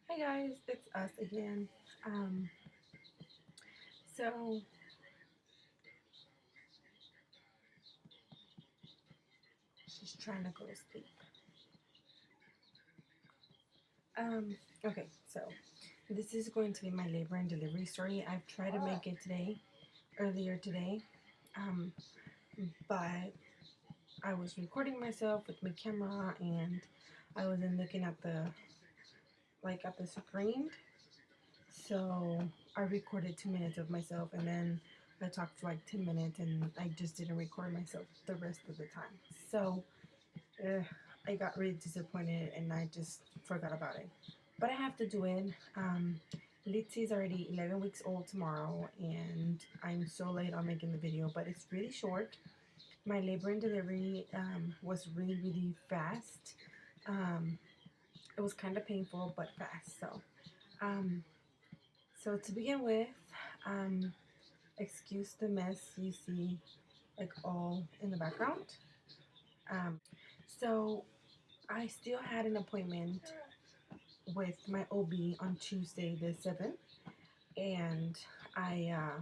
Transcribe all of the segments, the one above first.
Hey guys, it's us again. Um, so she's trying to go to sleep. Okay, so this is going to be my labor and delivery story. I've tried to make it earlier today, um, but I was recording myself with my camera and I wasn't looking at the screen. So I recorded 2 minutes of myself and then I talked for like 10 minutes and I just didn't record myself the rest of the time. So uh, I got really disappointed and I just forgot about it. But I have to do it. Litzy is already 11 weeks old tomorrow, and I'm so late on making the video, but it's really short. My labor and delivery was really, really fast. Um, it was kind of painful, but fast. Um, so to begin with, um, excuse the mess you see like all in the background. So I still had an appointment with my OB on Tuesday the 7th, and I uh,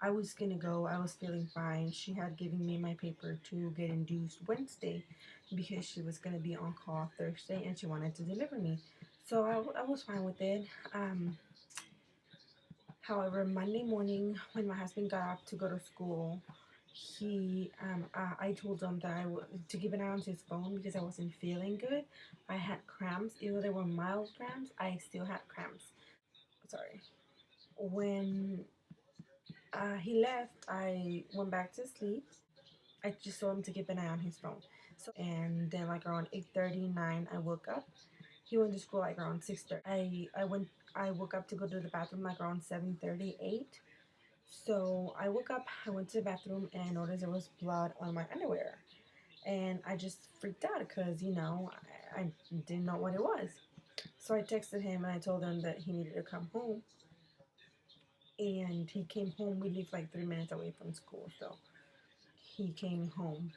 I was gonna go. I was feeling fine. She had given me my paper to get induced Wednesday because she was gonna be on call Thursday and she wanted to deliver me. So I was fine with it. However, Monday morning when my husband got up to go to school, I told him that to keep an eye on his phone because I wasn't feeling good. I had cramps, even though they were mild cramps. I still had cramps. Sorry. When he left, I went back to sleep. I just told him to keep an eye on his phone. And then like around 8:39, I woke up. He went to school like around 6:30. I woke up to go to the bathroom like around 7:38. So I woke up, I went to the bathroom and I noticed there was blood on my underwear. And I just freaked out because, I didn't know what it was. So I texted him and I told him that he needed to come home. And he came home. We live like 3 minutes away from school. So he came home.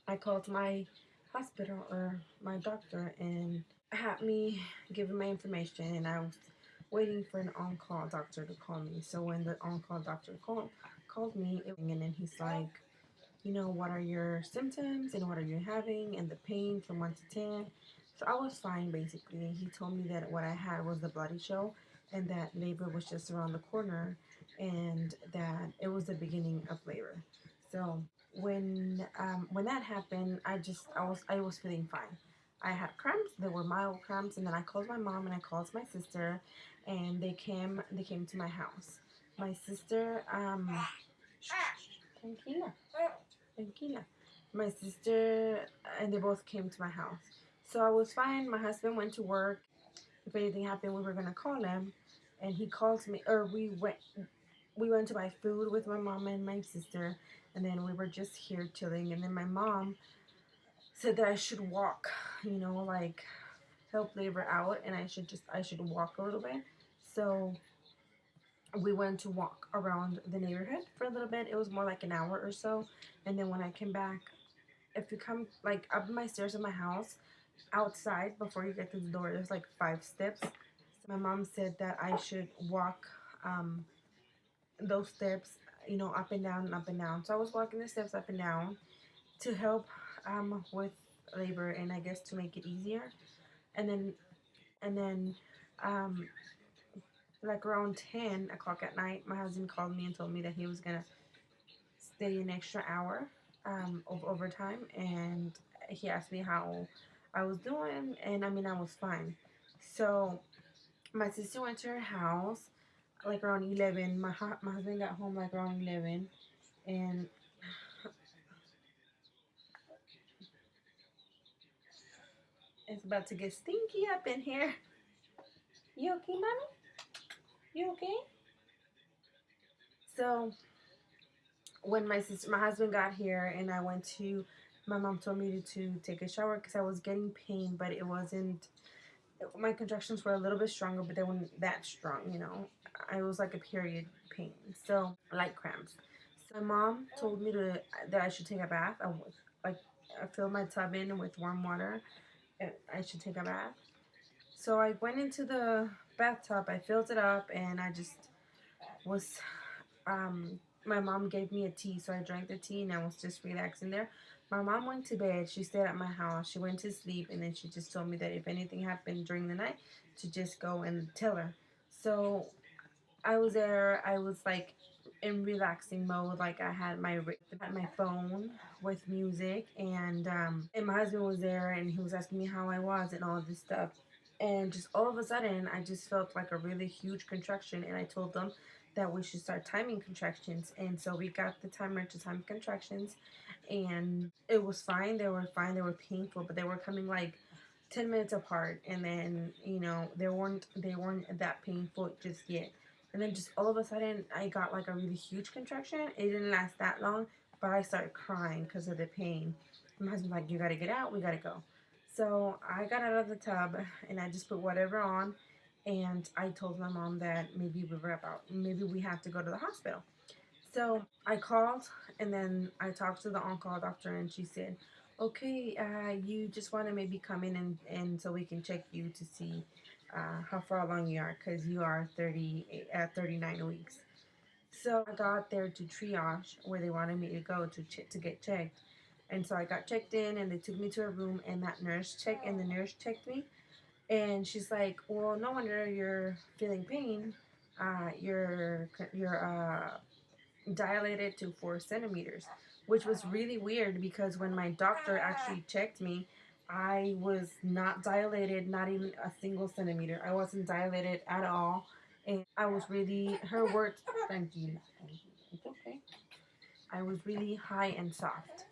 I called my hospital or my doctor and had me give him my information. And I was waiting for an on-call doctor to call me. So when the on-call doctor called me, and then he's like, what are your symptoms and what are you having and the pain from 1 to 10. So I was fine basically. He told me that what I had was the bloody show and that labor was just around the corner and that it was the beginning of labor. So when that happened, I was feeling fine. I had cramps. They were mild cramps, and then I called my mom and I called my sister, and they came to my house. My sister, tranquila. Tranquila. My sister and they both came to my house. So I was fine. My husband went to work. If anything happened, we were gonna call him, and he calls me. Or we went to buy food with my mom and my sister, and then we were just here chilling. And then my mom said that I should walk, like help labor out, and I should walk a little bit. So we went to walk around the neighborhood for a little bit. It was more like an hour or so, and then when I came back, if you come like up my stairs of my house, outside before you get to the door, there's like 5 steps. So my mom said that I should walk um, those steps, up and down and up and down. So I was walking the steps up and down to help with labor and I guess to make it easier. And then um, like around 10 o'clock at night, my husband called me and told me that he was gonna stay an extra hour of overtime, and he asked me how I was doing, and I mean I was fine. So my sister went to her house like around 11. My husband got home like around 11, and it's about to get stinky up in here. You okay, mommy? You okay? So when my husband got here, and I went to, my mom told me to take a shower because I was getting pain, but it wasn't. My contractions were a little bit stronger, but they weren't that strong. I was like a period pain, so like cramps. So my mom told me that I should take a bath. I filled my tub in with warm water. And I should take a bath. So I went into the bathtub, I filled it up, and I just was my mom gave me a tea, so I drank the tea and I was just relaxing there. My mom went to bed. She stayed at my house. She went to sleep, and then she just told me that if anything happened during the night, to just go and tell her. So I was there. I was like in relaxing mode. Like I had my phone with music, and my husband was there, and he was asking me how I was and all of this stuff. And just all of a sudden, I just felt like a really huge contraction, and I told them that we should start timing contractions. And so we got the timer to time contractions, and it was fine. They were fine. They were painful, but they were coming like 10 minutes apart, and then they weren't that painful just yet. And then just all of a sudden, I got like a really huge contraction. It didn't last that long, but I started crying because of the pain. My husband's like, "You gotta get out. We gotta go." So I got out of the tub and I just put whatever on, and I told my mom that maybe we have to go to the hospital. So I called, and then I talked to the on-call doctor, and she said, "Okay, you just want to maybe come in and so we can check you to see how far along you are, because you are 39 weeks." So I got there to triage where they wanted me to go to get checked, and so I got checked in, and they took me to a room, and the nurse checked me, and she's like, "Well, no wonder you're feeling pain. You're dilated to 4 centimeters," which was really weird because when my doctor actually checked me, I was not dilated, not even a single centimeter. I wasn't dilated at all. And I was really, her words, tranquila, it's okay. I was really high and soft.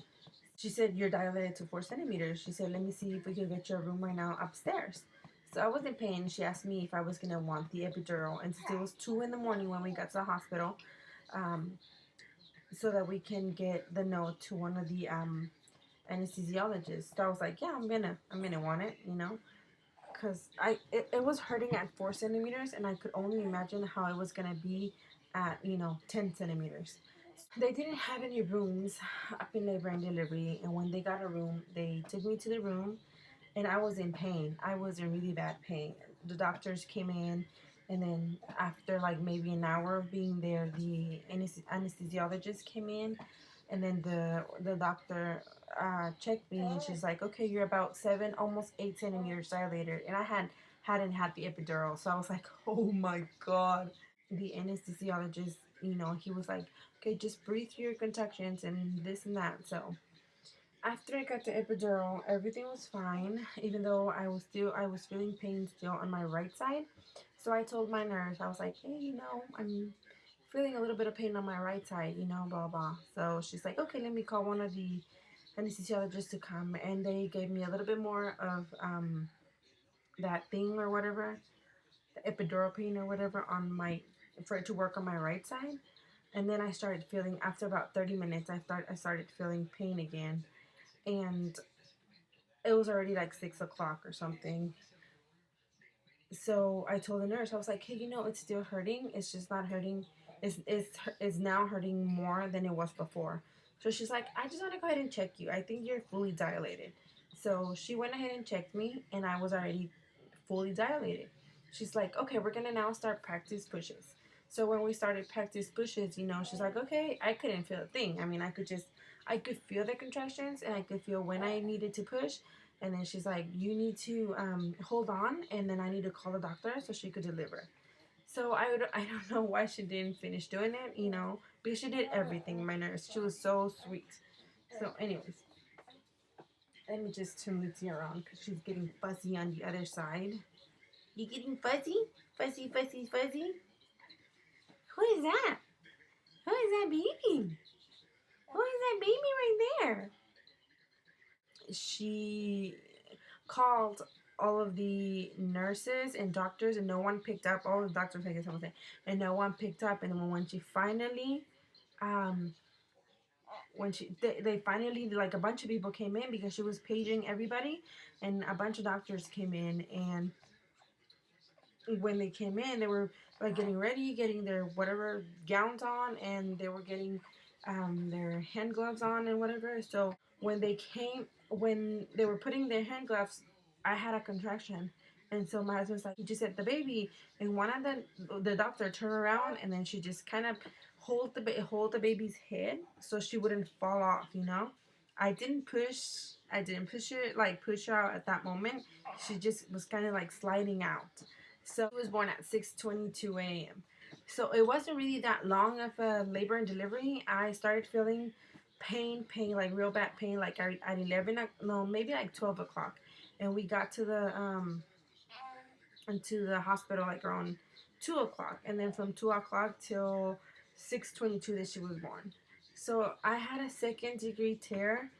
She said, "You're dilated to 4 centimeters." She said, "Let me see if we can get you a room right now upstairs." So I was in pain. She asked me if I was going to want the epidural. And since it was 2 in the morning when we got to the hospital, um, so that we can get the note to one of the anesthesiologists. So I was like, "Yeah, I'm gonna want it, because it was hurting at 4 centimeters, and I could only imagine how it was gonna be at 10 centimeters." They didn't have any rooms up in labor and delivery, and when they got a room, they took me to the room, and I was in pain. I was in really bad pain. The doctors came in, and then after like maybe an hour of being there, the anesthesiologist came in, and then the doctor checked me, and she's like, "Okay, you're about 7, almost 8 centimeters dilated," and I hadn't had the epidural, so I was like, "Oh my god." The anesthesiologist, he was like, "Okay, just breathe through your contractions and this and that." So after I got the epidural, everything was fine, even though I was feeling pain still on my right side. So I told my nurse, I was like, "Hey, I'm feeling a little bit of pain on my right side, blah blah." So she's like, "Okay, let me call one of the anesthesiologists to come," and they gave me a little bit more of that thing or whatever, the epidural pain or whatever for it to work on my right side. And then I started feeling, after about 30 minutes, I started feeling pain again, and it was already like 6 o'clock or something. So I told the nurse, I was like, "Hey, it's still hurting. It's just not hurting. It's now hurting more than it was before." So she's like, "I just want to go ahead and check you. I think you're fully dilated." So she went ahead and checked me, and I was already fully dilated. She's like, "Okay, we're gonna now start practice pushes." So when we started practice pushes, she's like, "Okay," I couldn't feel a thing. I mean, I could feel the contractions, and I could feel when I needed to push. And then she's like, "You need to hold on, and then I need to call the doctor so she could deliver." So I don't know why she didn't finish doing it, because she did everything. My nurse, she was so sweet. So, anyways, let me just turn Lucy around because she's getting fuzzy on the other side. You getting fuzzy? Fuzzy, fuzzy, fuzzy? Who is that? Who is that baby? Who is that baby right there? She called all of the nurses and doctors, and no one picked up. All the doctors, I guess I was saying, and no one picked up. And when she finally, um, they finally, like, a bunch of people came in because she was paging everybody, and a bunch of doctors came in. And when they came in, they were like getting ready, getting their whatever gowns on, and they were getting their hand gloves on and whatever. So when they were putting their hand gloves I had a contraction. And so my husband's like, he just said the baby, and one of the doctor turned around, and then she just kind of hold the baby's head so she wouldn't fall off. I didn't push it, like push her out at that moment. She just was kind of like sliding out. So she was born at 6:22 a.m. So it wasn't really that long of a labor and delivery. I started feeling pain, like real bad pain, like at 11, no, maybe like 12 o'clock. And we got into the hospital like around 2 o'clock, and then from 2 o'clock till 6:22 that she was born. So I had a second-degree tear,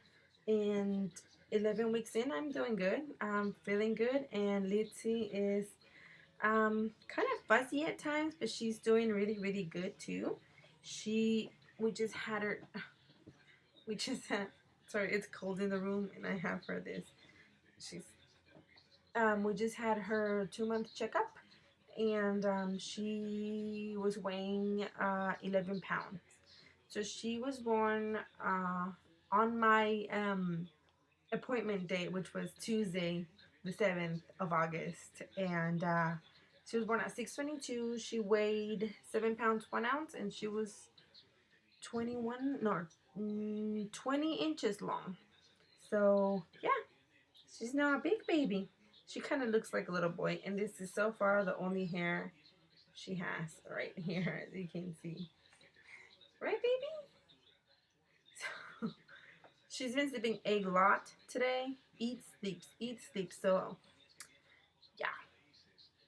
and 11 weeks in, I'm doing good. I'm feeling good, and Litzy is kind of fuzzy at times, but she's doing really, really good too. We just had her, we just had, sorry, it's cold in the room, and I have her this. She's, we just had her 2-month checkup, and she was weighing 11 pounds. So she was born on my appointment date, which was Tuesday, the 7th of August. And she was born at 6:22. She weighed 7 pounds 1 ounce, and she was 20 inches long. So yeah, she's now a big baby. She kind of looks like a little boy, and this is so far the only hair she has right here, as you can see. Right, baby? So, she's been sleeping a lot today. Eats, sleeps. So, yeah.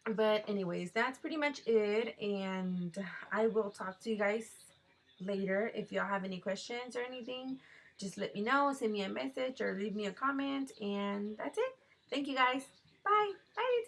But, anyways, that's pretty much it. And I will talk to you guys later. If y'all have any questions or anything, just let me know. Send me a message or leave me a comment. And that's it. Thank you, guys. Bye. Bye.